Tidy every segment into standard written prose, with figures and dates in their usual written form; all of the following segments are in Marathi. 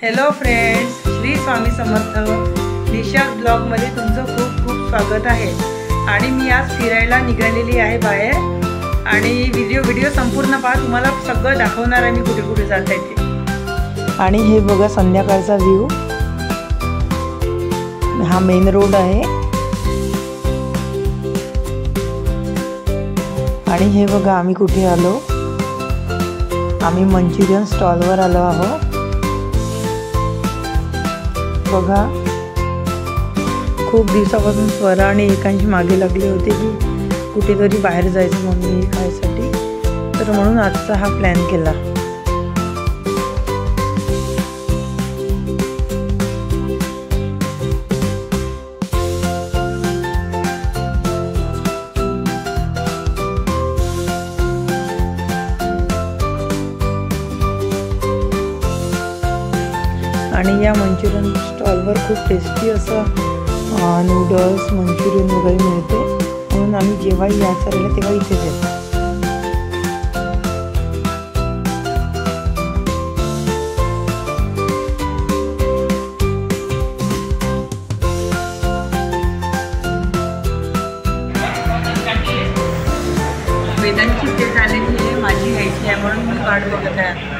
हॅलो फ्रेंड्स, श्री स्वामी समर्थ निशा ब्लॉगमध्ये तुमचं खूप खूप स्वागत आहे। आणि मी आज फिरायला निघालेली आहे बाहेर आणि व्हिडिओ संपूर्ण पहा, तुम्हाला सगळं दाखवणार आहे मी कुठे कुठे जात आहे ते। आणि हे बघा संध्याकाळचा व्ह्यू, हा मेन रोड आहे आणि हे बघा आम्ही कुठे आलो, आम्ही मंचुरियन स्टॉलवर आलो आहोत। बघा खूप दिवसापासून स्वरा आणि एकांची मागे लागले होते की कुठेतरी बाहेर जायचं मम्मी खायसाठी, तर म्हणून आजचा हा प्लॅन केला। आणि या मंचुरियन स्टॉलवर खूप टेस्टी असं नूडल्स मंचुरियन वगैरे मिळते, म्हणून आम्ही जेव्हाही यायचं राहिलं तेव्हा इथेच येतो। वेदांची प्लेट आलेली आहे, माझी घ्यायची आहे म्हणून मी वाट बघत आहे।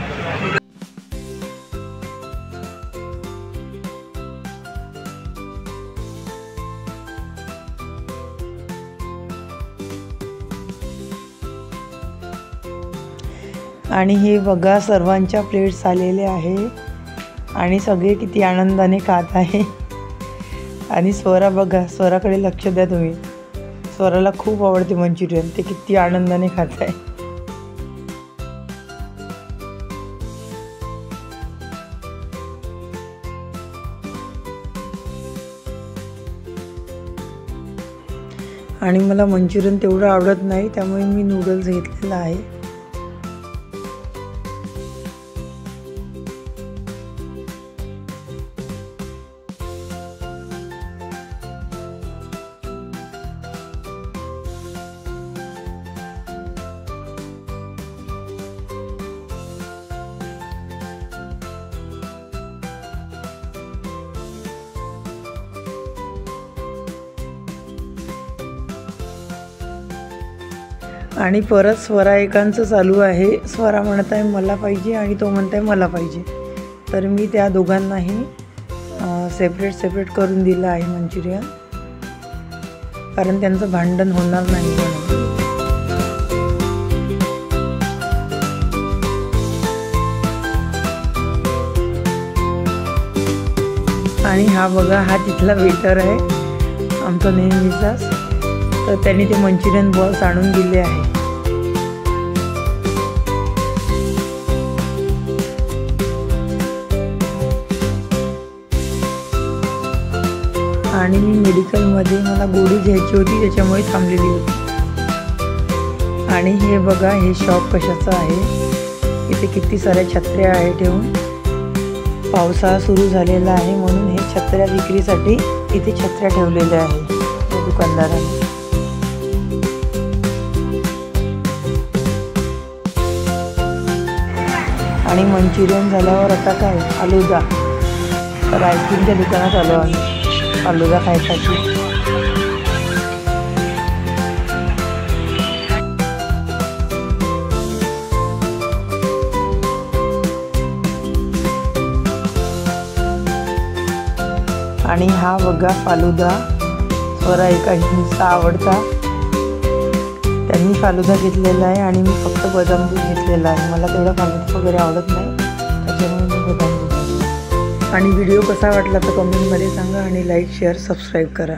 आणि हे बघा सर्वांच्या प्लेट्स आलेले आहे आणि सगळे किती आनंदाने खात आहे। आणि स्वरा बघा, स्वराकडे लक्ष द्या तुम्ही, स्वराला खूप आवडते मंचुरियन, ते किती आनंदाने खात आहे। आणि मला मंचुरियन तेवढं आवडत नाही, त्यामुळे मी नूडल्स घेतलेला आहे। आणि परत स्वरा एकांचं चालू आहे, स्वरा म्हणत आहे मला पाहिजे आणि तो म्हणत आहे मला पाहिजे, तर मी त्या दोघांनाही सेपरेट करून दिलं आहे मंचुरियन, कारण त्यांचं भांडण होणार नाही म्हणून। आणि हा बघा, हा तिथला वेटर आहे आमचा नेहमीचाच, तर त्यांनी ते मंचुरियन बॉल्स आणून दिले आहे। आणि मी मेडिकलमध्ये मला गोळी घ्यायची होती, त्याच्यामुळे थांबलेली होती। आणि हे बघा, हे शॉप कशाचं आहे, इथे किती साऱ्या छत्र्या आहे ठेवून, पावसाळा सुरू झालेला आहे म्हणून हे छत्र्या विक्रीसाठी इथे छत्र्या ठेवलेल्या आहे या दुकानदारांनी। आणि मंचुरियन झाल्यावर आता काय, फालुदा, तर आईस्क्रीमच्या दुकानात आलो आम्ही फालुदा खायसाठी। आणि हा बघा फालुदा, स्वरा एकांचा आवडता, त्यांनी फालुदा घेतलेला आहे आणि मी फक्त बदाम दूध घेतलेला आहे, मला तेवढा फालुदा वगैरे आवडत नाही, त्याच्यामुळे मी बदाम दूध घेतला। आणि व्हिडिओ कसा वाटला तर कमेंटमध्ये सांगा आणि लाईक शेअर सबस्क्राईब करा।